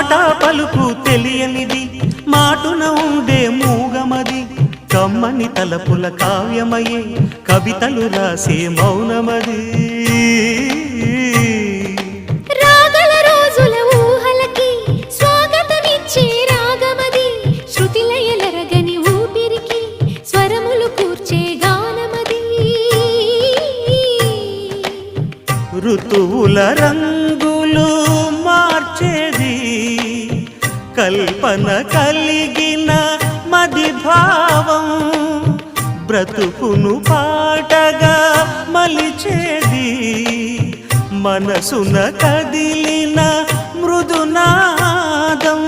మాట పలుకు తెలియనిది మాటున ఉండే మూగమది కమ్మని తలపుల కావ్యమయే కవితలు రాసే మౌనమది రాగల రోజుల ఊహలకి స్వాగతమిచ్చే రాగమది శృతిలయలరగని ఊపిరికి స్వరములు కూర్చే గానమది ఋతువుల రంగులు మార్చేది కల్పన కలిగిన మది భావం బ్రతుకును పాటగా మలిచేది మనసున కదిలిన మృదునాదం